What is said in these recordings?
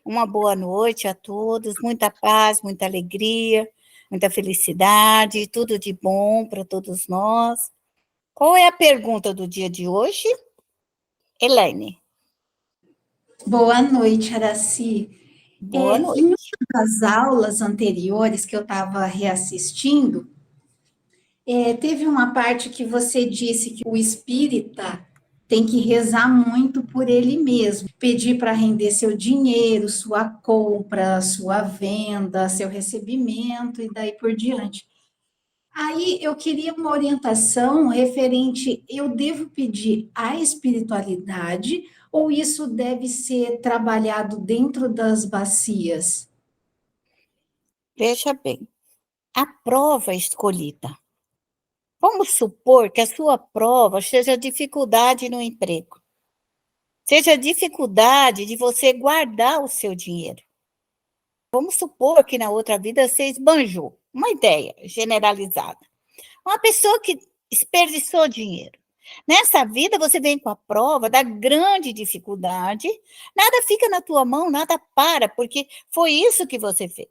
Uma boa noite a todos, muita paz, muita alegria, muita felicidade, tudo de bom para todos nós. Qual é a pergunta do dia de hoje? Elaine. Boa noite, Araci. Boa Em uma noite. das aulas anteriores que eu estava reassistindo, teve uma parte que você disse que o espírita tem que rezar muito por ele mesmo, pedir para render seu dinheiro, sua compra, sua venda, seu recebimento e daí por diante. Aí eu queria uma orientação referente, eu devo pedir a espiritualidade ou isso deve ser trabalhado dentro das bacias? Veja bem, a prova escolhida. Vamos supor que a sua prova seja dificuldade no emprego, seja dificuldade de você guardar o seu dinheiro. Vamos supor que na outra vida você esbanjou, uma ideia generalizada. Uma pessoa que desperdiçou dinheiro. Nessa vida, você vem com a prova da grande dificuldade, nada fica na tua mão, nada para, porque foi isso que você fez.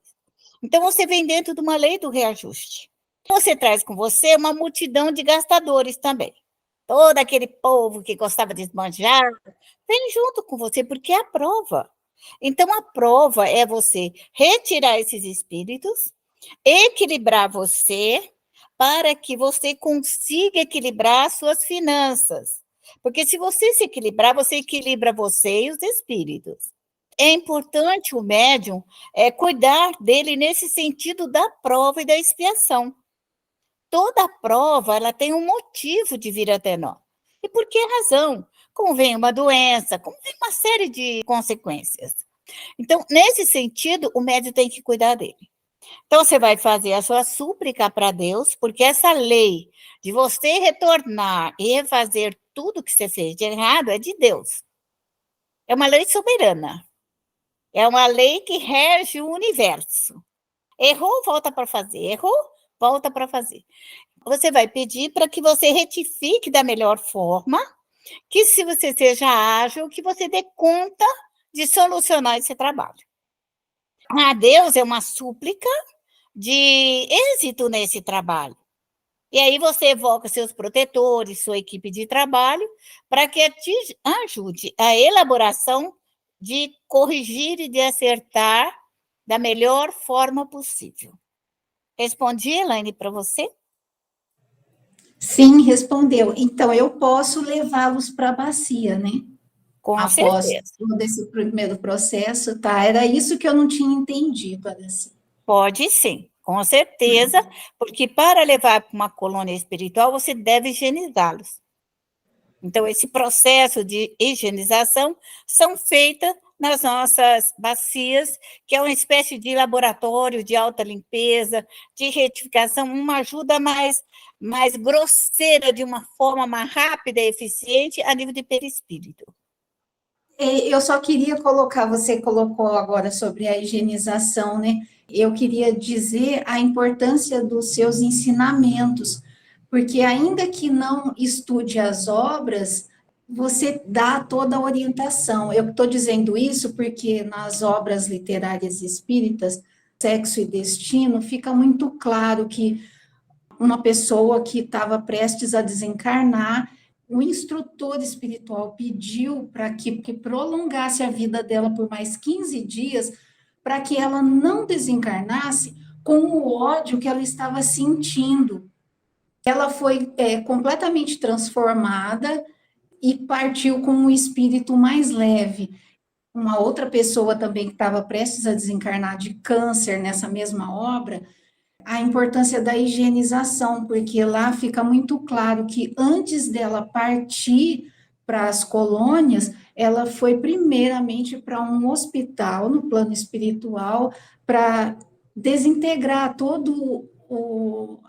Então, você vem dentro de uma lei do reajuste. Você traz com você uma multidão de gastadores também. Todo aquele povo que gostava de esbanjar, vem junto com você, porque é a prova. Então, a prova é você retirar esses espíritos, equilibrar você, para que você consiga equilibrar as suas finanças. Porque se você se equilibrar, você equilibra você e os espíritos. É importante o médium cuidar dele nesse sentido da prova e da expiação. Toda prova ela tem um motivo de vir até nós. E por que razão? Como vem uma doença, como vem uma série de consequências. Então, nesse sentido, o médium tem que cuidar dele. Então, você vai fazer a sua súplica para Deus, porque essa lei de você retornar e refazer tudo que você fez de errado é de Deus. É uma lei soberana. É uma lei que rege o universo. Errou, volta para fazer. Errou, volta para fazer. Você vai pedir para que você retifique da melhor forma, que se você seja ágil, que você dê conta de solucionar esse trabalho. A Deus é uma súplica de êxito nesse trabalho. E aí você evoca seus protetores, sua equipe de trabalho, para que te ajude a elaboração de corrigir e de acertar da melhor forma possível. Respondi, Elaine, para você? Sim, respondeu. Então, eu posso levá-los para a bacia, né? Com Após certeza. todo esse primeiro processo, tá? Era isso que eu não tinha entendido, Araci. Pode sim, com certeza, porque para levar para uma colônia espiritual, você deve higienizá-los. Então, esse processo de higienização são feitas nas nossas bacias, que é uma espécie de laboratório de alta limpeza, de retificação, uma ajuda mais grosseira, de uma forma mais rápida e eficiente a nível de perispírito. Eu só queria colocar, você colocou agora sobre a higienização, né? Eu queria dizer a importância dos seus ensinamentos, porque ainda que não estude as obras, você dá toda a orientação. Eu estou dizendo isso porque nas obras literárias espíritas, Sexo e Destino, fica muito claro que uma pessoa que estava prestes a desencarnar, o instrutor espiritual pediu para que prolongasse a vida dela por mais 15 dias, para que ela não desencarnasse com o ódio que ela estava sentindo. Ela foi completamente transformada e partiu com um espírito mais leve. Uma outra pessoa também que estava prestes a desencarnar de câncer nessa mesma obra, a importância da higienização, porque lá fica muito claro que antes dela partir para as colônias, ela foi primeiramente para um hospital no plano espiritual para desintegrar todo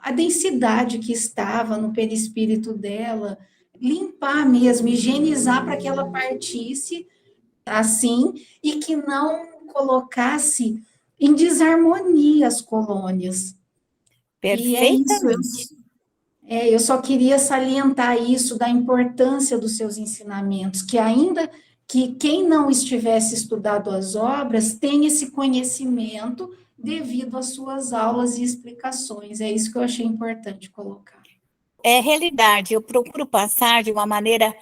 a densidade que estava no perispírito dela, limpar mesmo, higienizar para que ela partisse assim e que não colocasse em desarmonia as colônias. E é isso, Perfeitamente. eu só queria salientar isso da importância dos seus ensinamentos, que ainda que quem não estivesse estudado as obras tem esse conhecimento devido às suas aulas e explicações. É isso que eu achei importante colocar. É realidade, eu procuro passar de uma maneira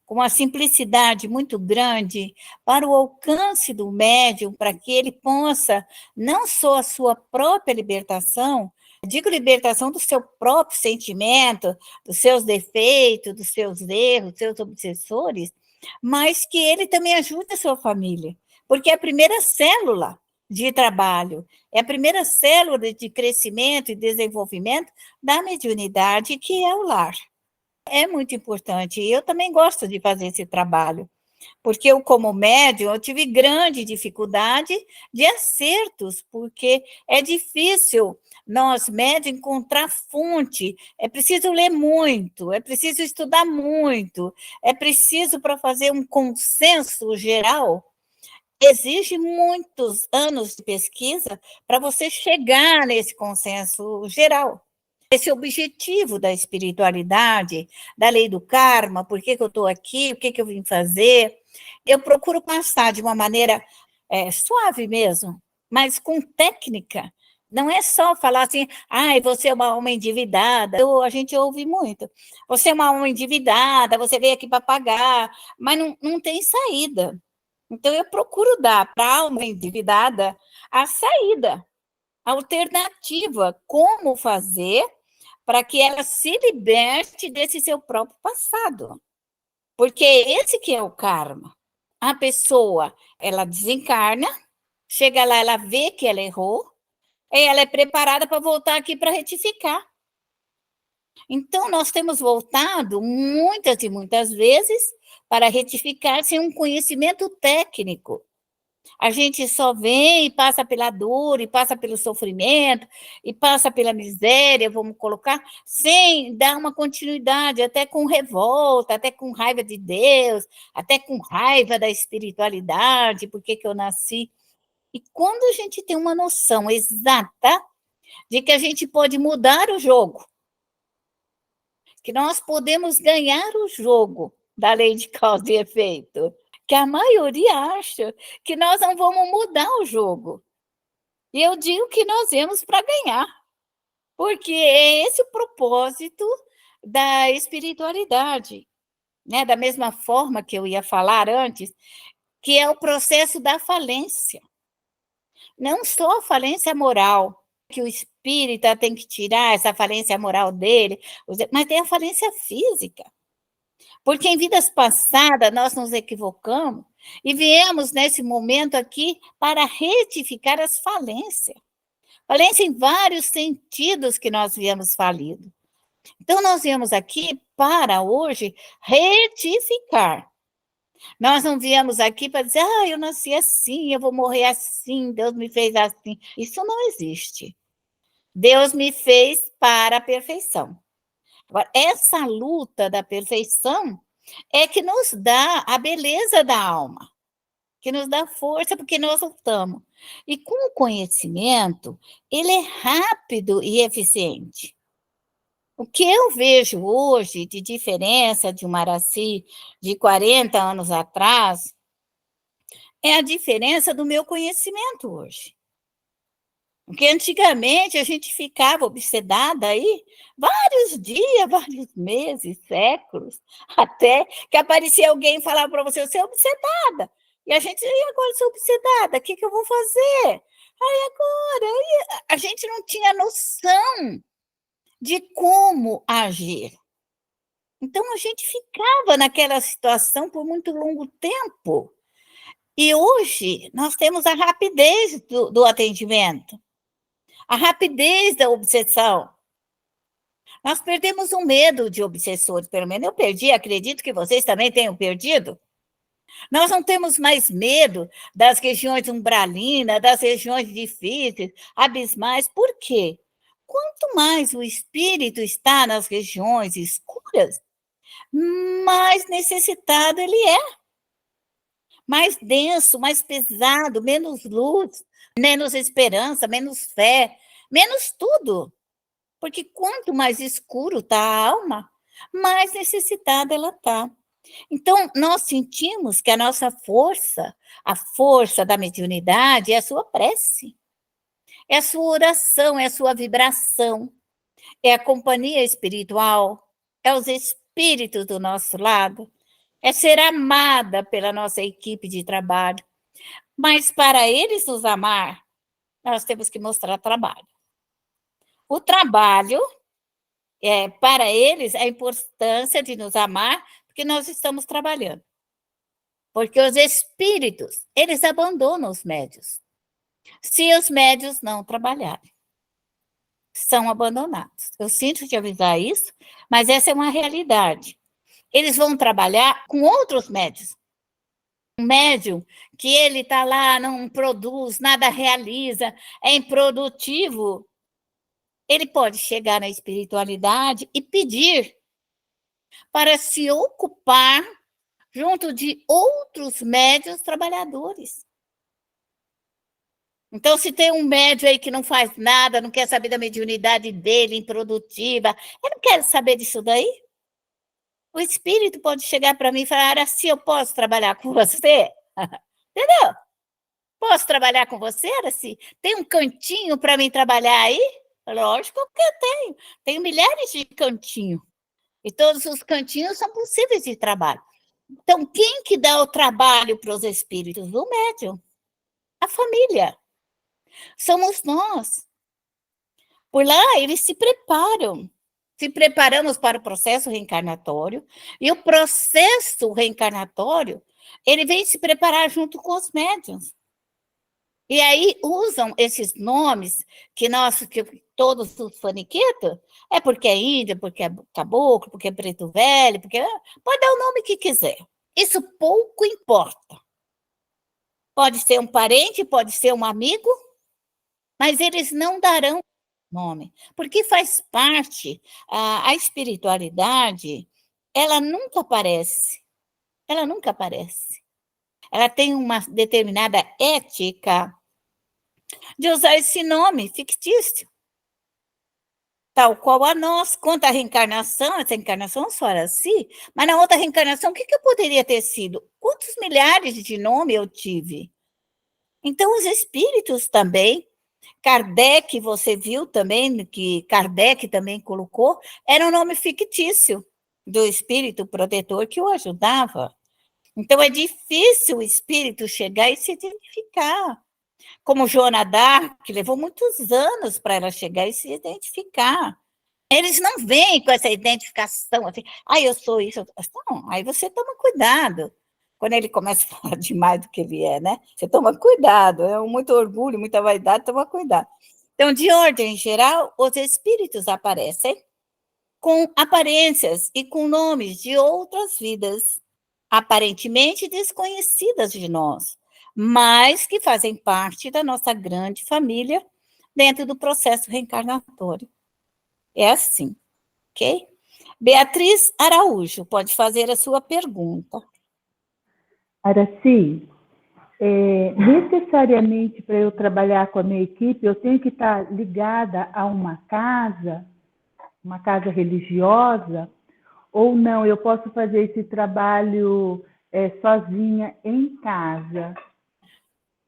com uma simplicidade muito grande para o alcance do médium, para que ele possa não só a sua própria libertação, digo libertação do seu próprio sentimento, dos seus defeitos, dos seus erros, dos seus obsessores, mas que ele também ajude a sua família, porque é a primeira célula de trabalho, é a primeira célula de crescimento e desenvolvimento da mediunidade, que é o lar. É muito importante, e eu também gosto de fazer esse trabalho, porque eu, como médium, eu tive grande dificuldade de acertos, porque é difícil nós, médios, encontrar fonte, é preciso ler muito, é preciso estudar muito, é preciso, para fazer um consenso geral, exige muitos anos de pesquisa para você chegar nesse consenso geral. Esse objetivo da espiritualidade, da lei do karma, por que eu estou aqui, o que eu vim fazer, eu procuro passar de uma maneira suave mesmo, mas com técnica. Não é só falar assim, você é uma alma endividada. A gente ouve muito. Você é uma alma endividada, você veio aqui para pagar, mas não tem saída. Então, eu procuro dar para a alma endividada a saída, a alternativa, como fazer para que ela se liberte desse seu próprio passado. Porque esse que é o karma. A pessoa, ela desencarna, chega lá, ela vê que ela errou, e ela é preparada para voltar aqui para retificar. Então, nós temos voltado muitas e muitas vezes para retificar sem um conhecimento técnico. A gente só vem e passa pela dor, e passa pelo sofrimento, e passa pela miséria, vamos colocar, sem dar uma continuidade, até com revolta, até com raiva de Deus, até com raiva da espiritualidade, por que eu nasci. E quando a gente tem uma noção exata de que a gente pode mudar o jogo, que nós podemos ganhar o jogo da lei de causa e efeito, que a maioria acha que nós não vamos mudar o jogo. E eu digo que nós viemos para ganhar, porque é esse o propósito da espiritualidade, né? Da mesma forma que eu ia falar antes, que é o processo da falência. Não só a falência moral, que o espírita tem que tirar essa falência moral dele, mas tem a falência física. Porque em vidas passadas nós nos equivocamos e viemos nesse momento aqui para retificar as falências. Falência em vários sentidos que nós viemos falido. Então, nós viemos aqui para hoje retificar. Nós não viemos aqui para dizer, eu nasci assim, eu vou morrer assim, Deus me fez assim. Isso não existe. Deus me fez para a perfeição. Agora, essa luta da perfeição é que nos dá a beleza da alma, que nos dá força, porque nós lutamos. E com o conhecimento, ele é rápido e eficiente. O que eu vejo hoje de diferença de uma Araci de 40 anos atrás é a diferença do meu conhecimento hoje. Porque antigamente a gente ficava obsedada aí vários dias, vários meses, séculos, até que aparecia alguém e falava para você é obsedada. E a gente, e agora sou obsedada, o que eu vou fazer? Agora, a gente não tinha noção de como agir. Então, a gente ficava naquela situação por muito longo tempo. E hoje nós temos a rapidez do atendimento, a rapidez da obsessão. Nós perdemos o medo de obsessores, pelo menos eu perdi, acredito que vocês também tenham perdido. Nós não temos mais medo das regiões umbralinas, das regiões difíceis, abismais. Por quê? Quanto mais o espírito está nas regiões escuras, mais necessitado ele é. Mais denso, mais pesado, menos luz, menos esperança, menos fé, menos tudo. Porque quanto mais escuro está a alma, mais necessitada ela está. Então, nós sentimos que a nossa força, a força da mediunidade, é a sua prece, é a sua oração, é a sua vibração, é a companhia espiritual, é os espíritos do nosso lado, é ser amada pela nossa equipe de trabalho. Mas para eles nos amar, nós temos que mostrar trabalho. O trabalho é para eles a importância de nos amar, porque nós estamos trabalhando. Porque os espíritos, eles abandonam os médios. Se os médios não trabalharem, são abandonados. Eu sinto te avisar isso, mas essa é uma realidade. Eles vão trabalhar com outros médios. Um médium que ele está lá, não produz, nada realiza, é improdutivo, ele pode chegar na espiritualidade e pedir para se ocupar junto de outros médios trabalhadores. Então, se tem um médium aí que não faz nada, não quer saber da mediunidade dele, improdutiva, eu não quero saber disso daí. O espírito pode chegar para mim e falar, assim, eu posso trabalhar com você? Entendeu? Posso trabalhar com você, Araci? Tem um cantinho para mim trabalhar aí? Lógico que eu tenho. Tenho milhares de cantinhos. E todos os cantinhos são possíveis de trabalho. Então, quem que dá o trabalho para os espíritos? O médium. A família. Somos nós. Por lá, eles se preparam. Se preparamos para o processo reencarnatório. E o processo reencarnatório, ele vem se preparar junto com os médiuns. E aí usam esses nomes que todos os faniquetos, é porque é índia, porque é caboclo, porque é preto velho, porque pode dar o nome que quiser. Isso pouco importa. Pode ser um parente, pode ser um amigo, mas eles não darão nome, porque faz parte, a espiritualidade, ela nunca aparece. Ela nunca aparece. Ela tem uma determinada ética de usar esse nome fictício, tal qual a nós. Quanto à reencarnação, essa encarnação só era assim, mas na outra reencarnação, o que eu poderia ter sido? Quantos milhares de nomes eu tive? Então, os espíritos também, Kardec, você viu também, que Kardec também colocou, era um nome fictício do espírito protetor que o ajudava. Então, é difícil o espírito chegar e se identificar. Como Joana d'Arc, que levou muitos anos para ela chegar e se identificar. Eles não vêm com essa identificação, assim, eu sou isso. Não, aí você toma cuidado. Quando ele começa a falar demais do que ele é, né? Você toma cuidado, é muito orgulho, muita vaidade, toma cuidado. Então, de ordem geral, os espíritos aparecem com aparências e com nomes de outras vidas, aparentemente desconhecidas de nós, mas que fazem parte da nossa grande família dentro do processo reencarnatório. É assim, ok? Beatriz Araújo, pode fazer a sua pergunta. Araci, necessariamente para eu trabalhar com a minha equipe, eu tenho que estar ligada a uma casa religiosa, ou não, eu posso fazer esse trabalho sozinha em casa?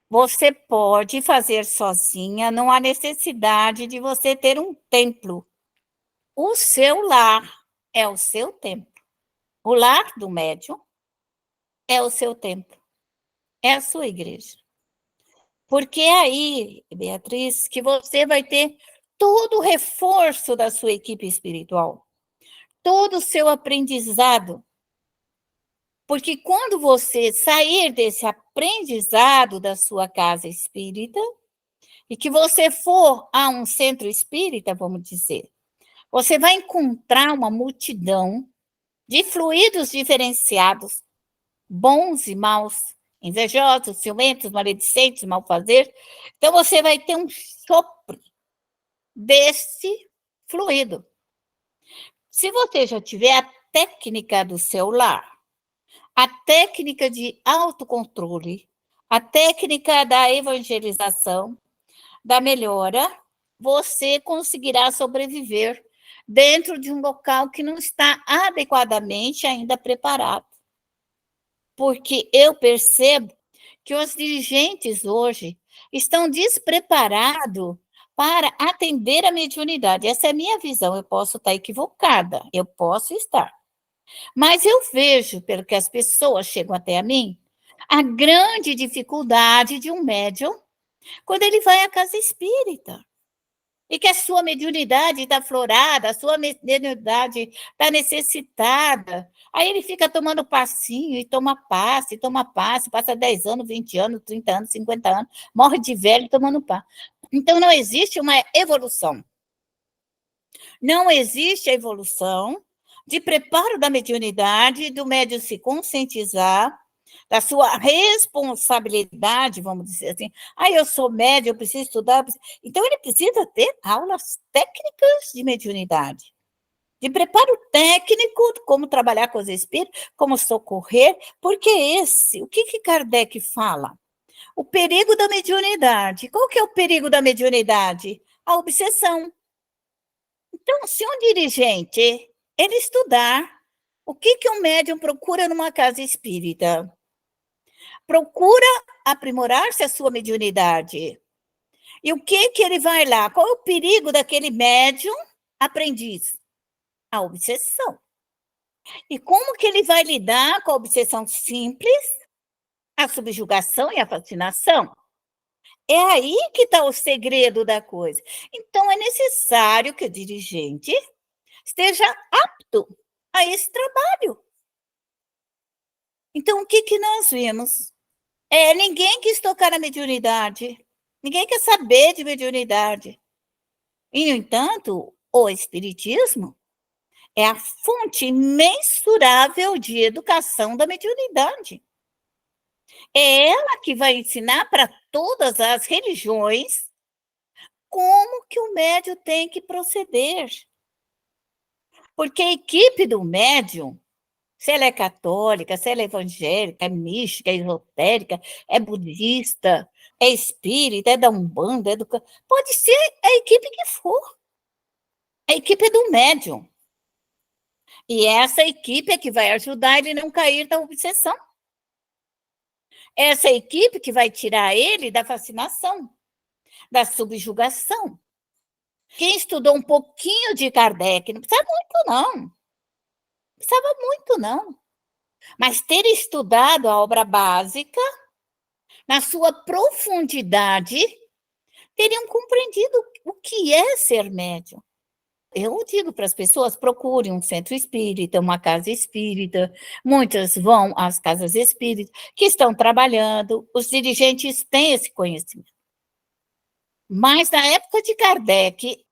Você pode fazer sozinha, não há necessidade de você ter um templo. O seu lar é o seu templo. O lar do médium é o seu templo, é a sua igreja. Porque é aí, Beatriz, que você vai ter todo o reforço da sua equipe espiritual, todo o seu aprendizado. Porque quando você sair desse aprendizado da sua casa espírita, e que você for a um centro espírita, vamos dizer, você vai encontrar uma multidão de fluidos diferenciados, bons e maus, invejosos, ciumentos, maledicentes, malfazer. Então, você vai ter um sopro desse fluido. Se você já tiver a técnica do seu lar, a técnica de autocontrole, a técnica da evangelização, da melhora, você conseguirá sobreviver dentro de um local que não está adequadamente ainda preparado. porque eu percebo que os dirigentes hoje estão despreparados para atender a mediunidade. Essa é a minha visão, eu posso estar equivocada, eu posso estar. Mas eu vejo, pelo que as pessoas chegam até a mim, a grande dificuldade de um médium quando ele vai à casa espírita. E que a sua mediunidade está aflorada, a sua mediunidade está necessitada. Aí ele fica tomando passinho e toma passe, passa 10 anos, 20 anos, 30 anos, 50 anos, morre de velho tomando passe. Então, não existe uma evolução. Não existe a evolução de preparo da mediunidade, do médium se conscientizar da sua responsabilidade, vamos dizer assim. Eu sou médium, eu preciso estudar. Então, ele precisa ter aulas técnicas de mediunidade, de preparo técnico, como trabalhar com os espíritos, como socorrer, porque o que Kardec fala? O perigo da mediunidade. Qual que é o perigo da mediunidade? A obsessão. Então, se um dirigente, ele estudar, o que um médium procura numa casa espírita? Procura aprimorar-se a sua mediunidade. E o que ele vai lá? Qual é o perigo daquele médium aprendiz? A obsessão. E como que ele vai lidar com a obsessão simples, a subjugação e a fascinação? É aí que está o segredo da coisa. Então, é necessário que o dirigente esteja apto a esse trabalho. Então, o que nós vimos? Ninguém quis tocar na mediunidade. Ninguém quer saber de mediunidade. E, no entanto, o espiritismo é a fonte imensurável de educação da mediunidade. É ela que vai ensinar para todas as religiões como que o médium tem que proceder. Porque a equipe do médium, se ela é católica, se ela é evangélica, é mística, é esotérica, é budista, é espírita, é da Umbanda, pode ser a equipe que for. A equipe é do médium. E essa equipe é que vai ajudar ele a não cair da obsessão. Essa equipe que vai tirar ele da fascinação, da subjugação. Quem estudou um pouquinho de Kardec, não precisava muito, não. Não precisava muito, não. Mas ter estudado a obra básica, na sua profundidade, teriam compreendido o que é ser médium. Eu digo para as pessoas, procurem um centro espírita, uma casa espírita. Muitas vão às casas espíritas, que estão trabalhando, os dirigentes têm esse conhecimento. Mas, na época de Kardec,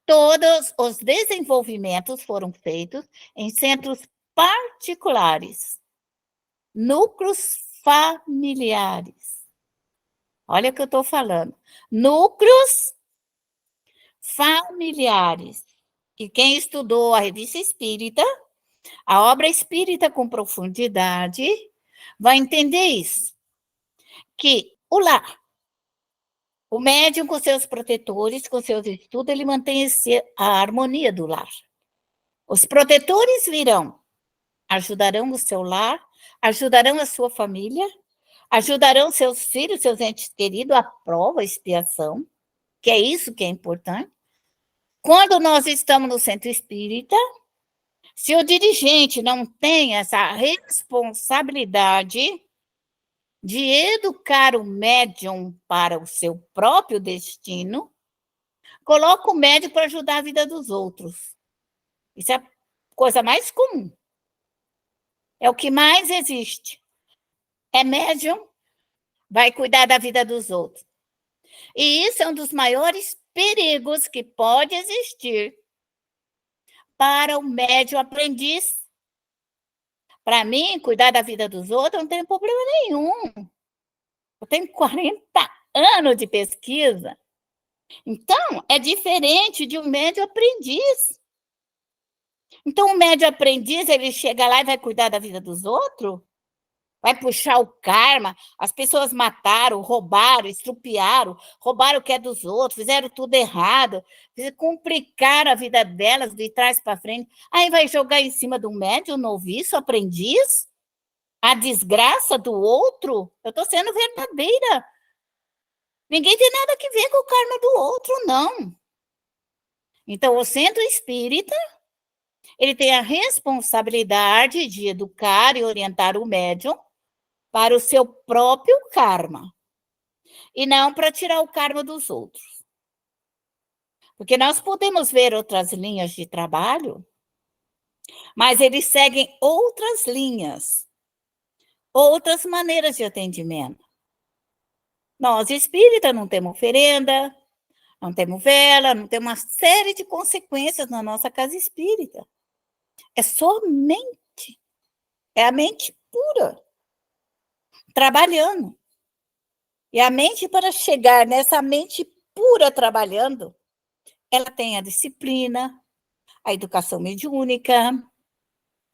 todos os desenvolvimentos foram feitos em centros particulares, núcleos familiares. Olha o que eu estou falando. Núcleos familiares. E quem estudou a revista espírita, a obra espírita com profundidade, vai entender isso. Que o lar, o médium com seus protetores, com seus estudos, ele mantém a harmonia do lar. Os protetores virão, ajudarão o seu lar, ajudarão a sua família, ajudarão seus filhos, seus entes queridos, a prova, a expiação, que é isso que é importante. Quando nós estamos no centro espírita, se o dirigente não tem essa responsabilidade de educar o médium para o seu próprio destino, coloca o médium para ajudar a vida dos outros. Isso é a coisa mais comum. É o que mais existe. É médium, vai cuidar da vida dos outros. E isso é um dos maiores perigos que pode existir para o médium aprendiz. Para mim, cuidar da vida dos outros não tem problema nenhum. Eu tenho 40 anos de pesquisa. Então, é diferente de um médium aprendiz. Então, o médium aprendiz, ele chega lá e vai cuidar da vida dos outros? Vai puxar o karma, as pessoas mataram, roubaram, estrupiaram, roubaram o que é dos outros, fizeram tudo errado, complicaram a vida delas de trás para frente. Aí vai jogar em cima do médium, noviço, aprendiz? a desgraça do outro, eu estou sendo verdadeira. Ninguém tem nada a ver com o karma do outro, não. Então, o centro espírita, ele tem a responsabilidade de educar e orientar o médium para o seu próprio karma, e não para tirar o karma dos outros. Porque nós podemos ver outras linhas de trabalho, mas eles seguem outras linhas, outras maneiras de atendimento. Nós, espírita, não temos oferenda, não temos vela, não temos uma série de consequências na nossa casa espírita. É só mente. É a mente pura, trabalhando. E a mente, para chegar nessa mente pura trabalhando, ela tem a disciplina, a educação mediúnica,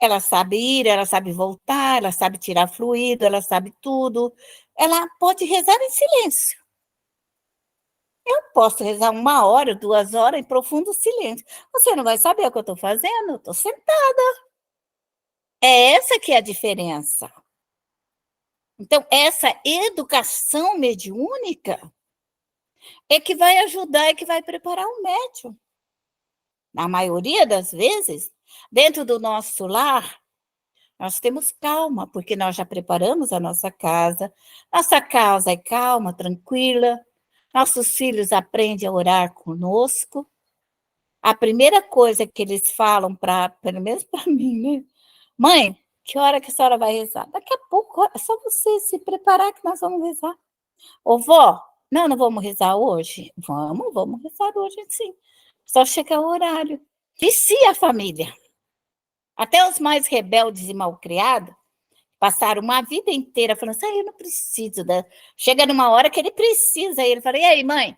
ela sabe ir, ela sabe voltar, ela sabe tirar fluido, ela sabe tudo. Ela pode rezar em silêncio. Eu posso rezar 1 hora, 2 horas em profundo silêncio. Você não vai saber o que eu estou fazendo, eu estou sentada. É essa que é a diferença. Então, essa educação mediúnica é que vai ajudar e que vai preparar o médium. Na maioria das vezes, dentro do nosso lar, nós temos calma, porque nós já preparamos a nossa casa é calma, tranquila, nossos filhos aprendem a orar conosco. A primeira coisa que eles falam, pelo menos para mim, né? Mãe, que hora que a senhora vai rezar? Daqui a pouco, é só você se preparar que nós vamos rezar. Ô, vó, não vamos rezar hoje? Vamos rezar hoje, sim. Só chegar o horário. Vicia a família. Até os mais rebeldes e malcriados passaram uma vida inteira falando assim, eu não preciso. Chega numa hora que ele precisa. Aí ele fala, e aí, mãe?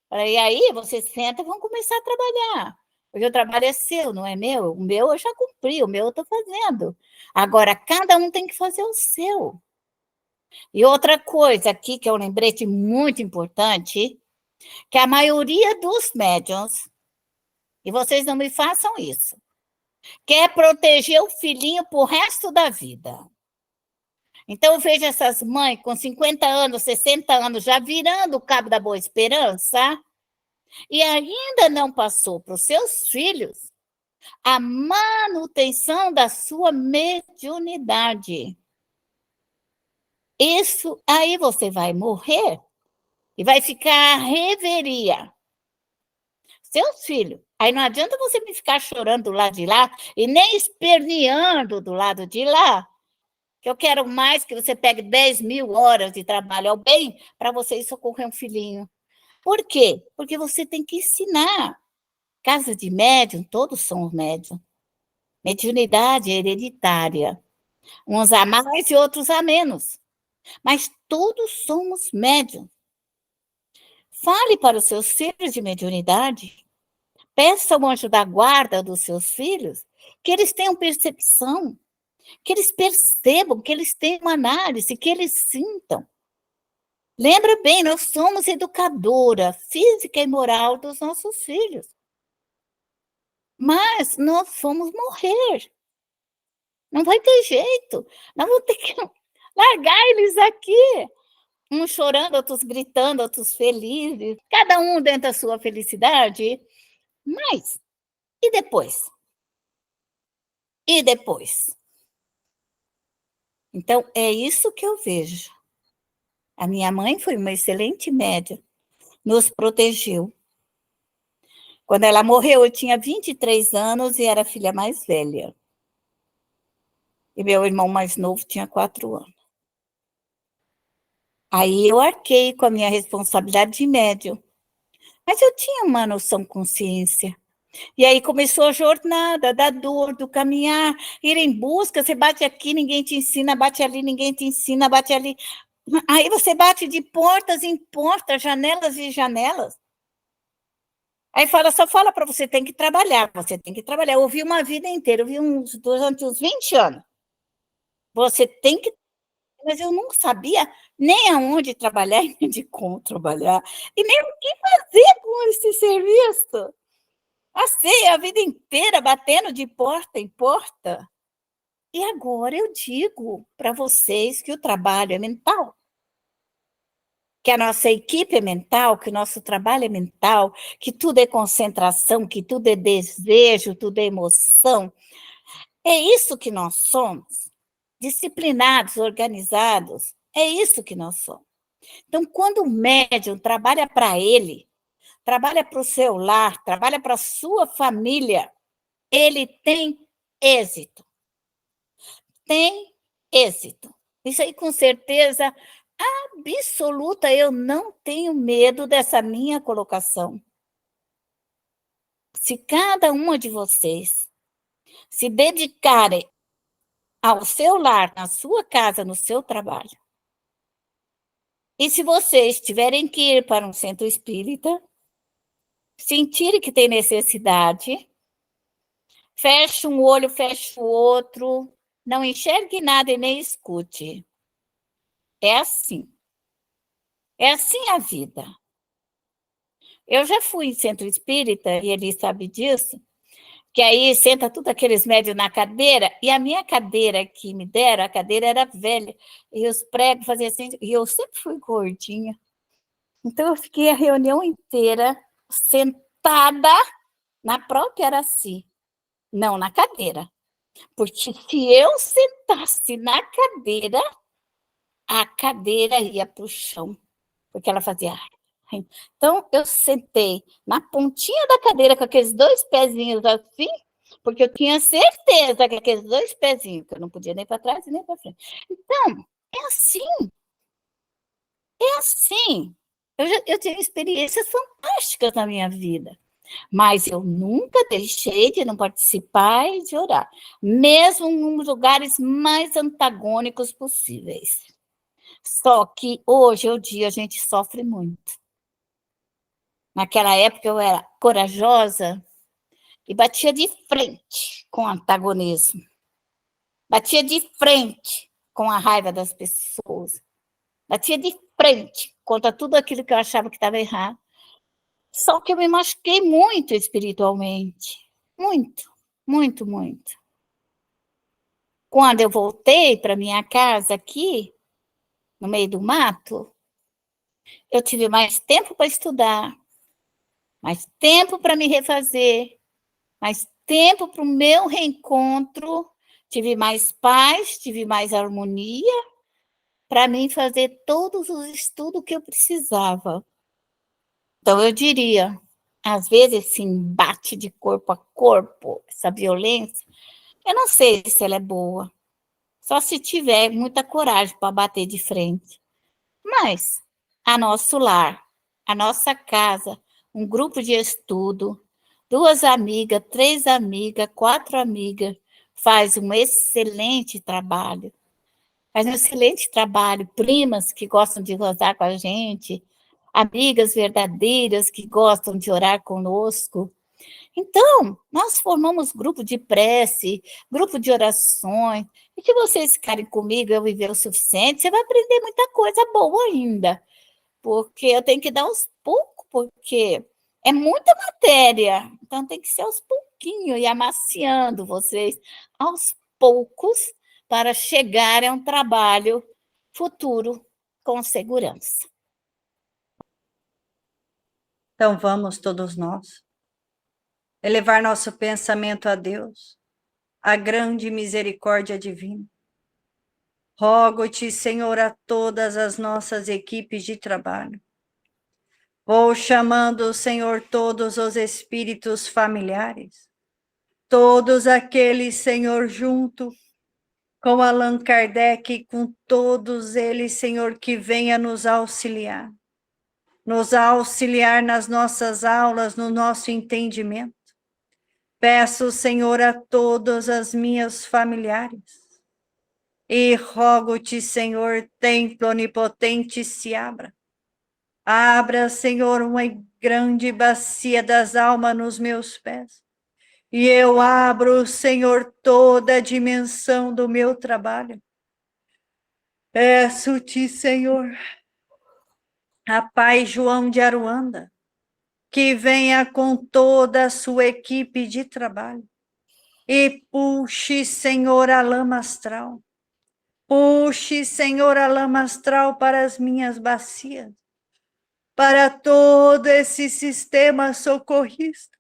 E aí, você senta e vamos começar a trabalhar. Porque o trabalho é seu, não é meu. O meu eu já cumpri, o meu eu estou fazendo. Agora, cada um tem que fazer o seu. E outra coisa aqui, que é um lembrete muito importante, que a maioria dos médiuns, e vocês não me façam isso, quer proteger o filhinho pro resto da vida. Então, eu vejo essas mães com 50 anos, 60 anos, já virando o cabo da Boa Esperança, e ainda não passou para os seus filhos a manutenção da sua mediunidade. Isso aí você vai morrer e vai ficar a reveria. Seus filhos. Aí não adianta você me ficar chorando do lado de lá e nem esperneando do lado de lá, que eu quero mais que você pegue 10.000 horas de trabalho ao bem para você ir socorrer um filhinho. Por quê? Porque você tem que ensinar. Casa de médium, todos são médium. Mediunidade é hereditária. Uns a mais e outros a menos. Mas todos somos médium. Fale para os seus filhos de mediunidade. Peça ao anjo da guarda dos seus filhos que eles tenham percepção, que eles percebam, que eles tenham uma análise, que eles sintam. Lembra bem, nós somos educadora física e moral dos nossos filhos. Mas nós vamos morrer. Não vai ter jeito. Nós vamos ter que largar eles aqui. Uns chorando, outros gritando, outros felizes. Cada um dentro da sua felicidade. Mas, e depois? E depois? Então, é isso que eu vejo. A minha mãe foi uma excelente médium, nos protegeu. Quando ela morreu, eu tinha 23 anos e era a filha mais velha. E meu irmão mais novo tinha 4 anos. Aí eu arquei com a minha responsabilidade de médium. Mas eu tinha uma noção consciência. E aí começou a jornada da dor, do caminhar, ir em busca, você bate aqui, ninguém te ensina, bate ali, ninguém te ensina, bate ali. Aí você bate de portas em portas, janelas e janelas. Aí só fala para você, tem que trabalhar, você tem que trabalhar. Eu ouvi uma vida inteira, eu vi durante uns 20 anos. Você tem que... Mas eu não sabia nem aonde trabalhar, nem de como trabalhar, e nem o que fazer com esse serviço. Passei a vida inteira batendo de porta em porta E agora eu digo para vocês que o trabalho é mental, que a nossa equipe é mental, que o nosso trabalho é mental, que tudo é concentração, que tudo é desejo, tudo é emoção. É isso que nós somos, disciplinados, organizados, é isso que nós somos. Então, quando o médium trabalha para ele, trabalha para o seu lar, trabalha para a sua família, ele tem êxito. Tem êxito. Isso aí, com certeza absoluta, eu não tenho medo dessa minha colocação. Se cada uma de vocês se dedicarem ao seu lar, na sua casa, no seu trabalho, e se vocês tiverem que ir para um centro espírita, sentirem que tem necessidade, feche um olho, feche o outro, não enxergue nada e nem escute. É assim. É assim a vida. Eu já fui em centro espírita, e ele sabe disso, que aí senta tudo aqueles médios na cadeira, e a minha cadeira que me deram, a cadeira era velha, e os pregos faziam assim, e eu sempre fui gordinha. Então, eu fiquei a reunião inteira sentada na própria Araci, não na cadeira. Porque se eu sentasse na cadeira, a cadeira ia para o chão, porque ela fazia. Então, eu sentei na pontinha da cadeira com aqueles dois pezinhos assim, porque eu tinha certeza que aqueles dois pezinhos, que eu não podia nem para trás e nem para frente. Então, é assim, é assim. Eu tive experiências fantásticas na minha vida, mas eu nunca deixei de não participar e de orar, mesmo nos lugares mais antagônicos possíveis. Só que hoje em dia a gente sofre muito. Naquela época eu era corajosa e batia de frente com o antagonismo. Batia de frente com a raiva das pessoas. Batia de frente contra tudo aquilo que eu achava que estava errado. Só que eu me machuquei muito espiritualmente. Muito, muito, muito. Quando eu voltei para minha casa aqui, no meio do mato, eu tive mais tempo para estudar, mais tempo para me refazer, mais tempo para o meu reencontro, tive mais paz, tive mais harmonia para mim fazer todos os estudos que eu precisava. Então, eu diria, às vezes, esse embate de corpo a corpo, essa violência, eu não sei se ela é boa, só se tiver muita coragem para bater de frente. Mas a nosso lar, a nossa casa, um grupo de estudo, 2 amigas, 3 amigas, 4 amigas, faz um excelente trabalho. Faz um excelente trabalho. Primas que gostam de gozar com a gente, amigas verdadeiras que gostam de orar conosco. Então, nós formamos grupo de prece, grupo de orações, e se vocês ficarem comigo, eu viver o suficiente, você vai aprender muita coisa boa ainda, porque eu tenho que dar aos poucos, porque é muita matéria, então tem que ser aos pouquinhos e amaciando vocês aos poucos para chegar a um trabalho futuro com segurança. Então vamos todos nós elevar nosso pensamento a Deus, a grande misericórdia divina. Rogo-te, Senhor, a todas as nossas equipes de trabalho. Vou chamando, Senhor, todos os espíritos familiares, todos aqueles, Senhor, junto com Allan Kardec e com todos eles, Senhor, que venha nos auxiliar nas nossas aulas, no nosso entendimento. Peço, Senhor, a todas as minhas familiares, e rogo-te, Senhor, templo onipotente, se abra. Abra, Senhor, uma grande bacia das almas nos meus pés. E eu abro, Senhor, toda a dimensão do meu trabalho. Peço-te, Senhor, a Pai João de Aruanda, que venha com toda a sua equipe de trabalho. E puxe, Senhor, a lama astral. Puxe, Senhor, a lama astral para as minhas bacias, para todo esse sistema socorrista.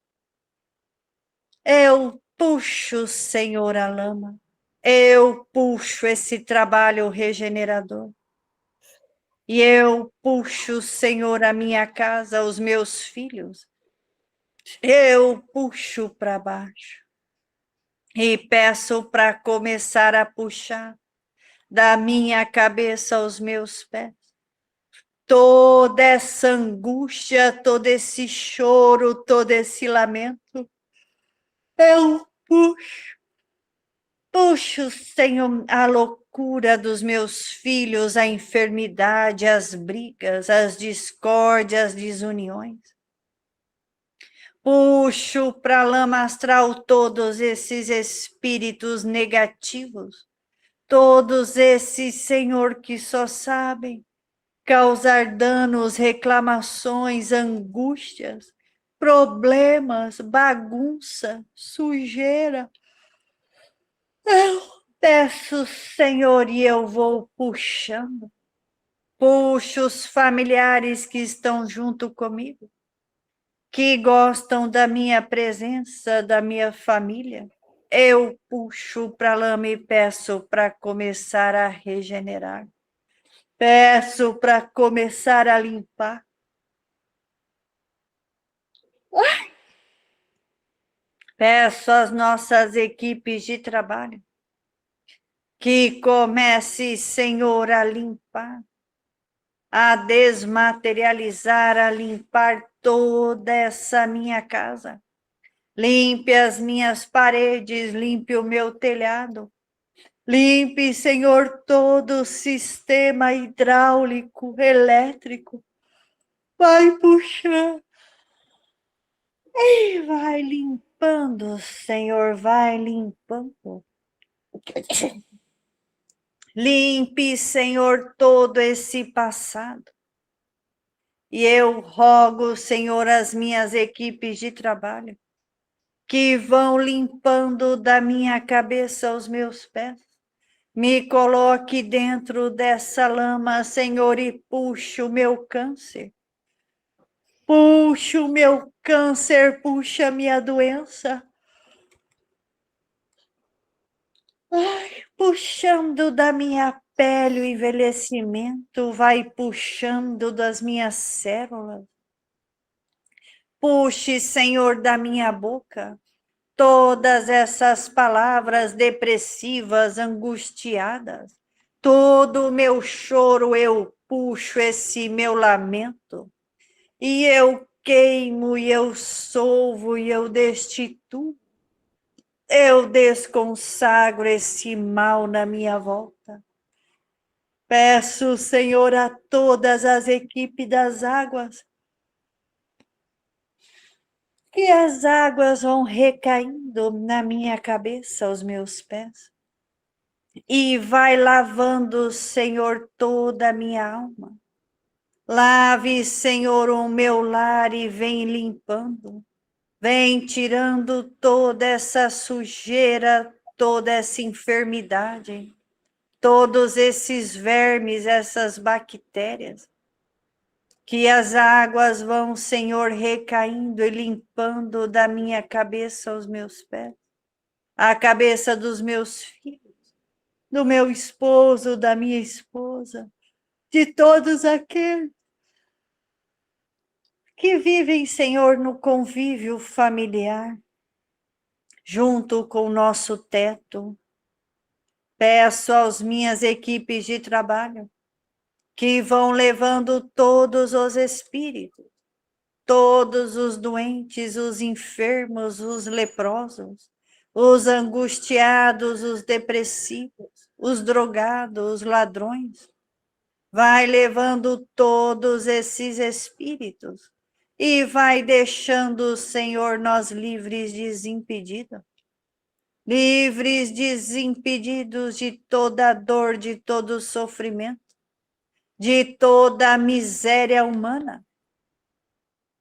Eu puxo, Senhor, a lama. Eu puxo esse trabalho regenerador. E eu puxo, Senhor, a minha casa, os meus filhos. Eu puxo para baixo. E peço para começar a puxar da minha cabeça aos meus pés. Toda essa angústia, todo esse choro, todo esse lamento, eu puxo, Senhor, a loucura dos meus filhos, a enfermidade, as brigas, as discórdias, as desuniões. Puxo para a lama astral todos esses espíritos negativos, todos esses, Senhor, que só sabem causar danos, reclamações, angústias, problemas, bagunça, sujeira. Eu peço, Senhor, e eu vou puxando. Puxo os familiares que estão junto comigo, que gostam da minha presença, da minha família. Eu puxo para a lama e peço para começar a regenerar. Peço para começar a limpar. Peço às nossas equipes de trabalho que comece, Senhor, a limpar, a desmaterializar, a limpar toda essa minha casa. Limpe as minhas paredes, limpe o meu telhado. Limpe, Senhor, todo o sistema hidráulico, elétrico. Vai puxando. E vai limpando, Senhor, vai limpando. Limpe, Senhor, todo esse passado. E eu rogo, Senhor, as minhas equipes de trabalho, que vão limpando da minha cabeça aos meus pés. Me coloque dentro dessa lama, Senhor, e puxe o meu câncer. Puxa o meu câncer, puxa a minha doença. Ai, puxando da minha pele o envelhecimento, vai puxando das minhas células. Puxe, Senhor, da minha boca todas essas palavras depressivas, angustiadas. Todo o meu choro eu puxo, esse meu lamento. E eu queimo, e eu solvo, e eu destituo. Eu desconsagro esse mal na minha volta. Peço, Senhor, a todas as equipes das águas, que as águas vão recaindo na minha cabeça, aos meus pés. E vai lavando, Senhor, toda a minha alma. Lave, Senhor, o meu lar e vem limpando. Vem tirando toda essa sujeira, toda essa enfermidade, todos esses vermes, essas bactérias. Que as águas vão, Senhor, recaindo e limpando da minha cabeça aos meus pés, a cabeça dos meus filhos, do meu esposo, da minha esposa, de todos aqueles que vivem, Senhor, no convívio familiar, junto com o nosso teto. Peço às minhas equipes de trabalho que vão levando todos os espíritos, todos os doentes, os enfermos, os leprosos, os angustiados, os depressivos, os drogados, os ladrões. Vai levando todos esses espíritos e vai deixando, Senhor, nós livres, desimpedidos. Livres, desimpedidos de toda dor, de todo sofrimento, de toda a miséria humana,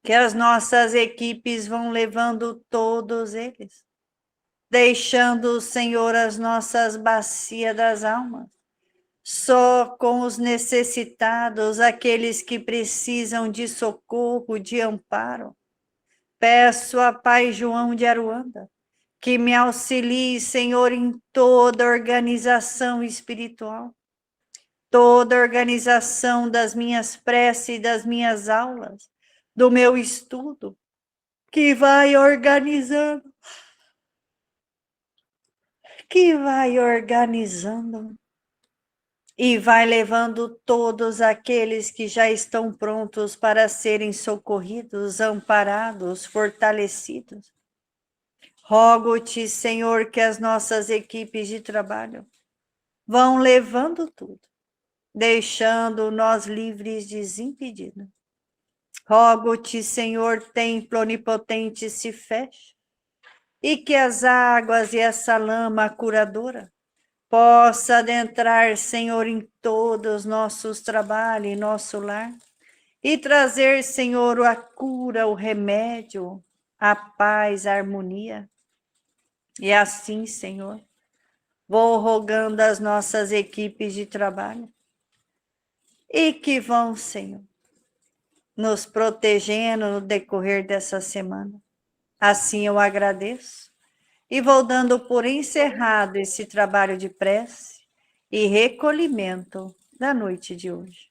que as nossas equipes vão levando todos eles. deixando, Senhor, as nossas bacias das almas, só com os necessitados, aqueles que precisam de socorro, de amparo. Peço a Pai João de Aruanda que me auxilie, Senhor, em toda organização espiritual, toda organização das minhas preces e das minhas aulas, do meu estudo, que vai organizando, e vai levando todos aqueles que já estão prontos para serem socorridos, amparados, fortalecidos. Rogo-te, Senhor, que as nossas equipes de trabalho vão levando tudo, deixando nós livres desimpedidos. Rogo-te, Senhor, templo onipotente, se feche, e que as águas e essa lama curadora possa adentrar, Senhor, em todos os nossos trabalhos, em nosso lar, e trazer, Senhor, a cura, o remédio, a paz, a harmonia. E assim, Senhor, vou rogando as nossas equipes de trabalho, e que vão, Senhor, nos protegendo no decorrer dessa semana. Assim eu agradeço e vou dando por encerrado esse trabalho de prece e recolhimento da noite de hoje.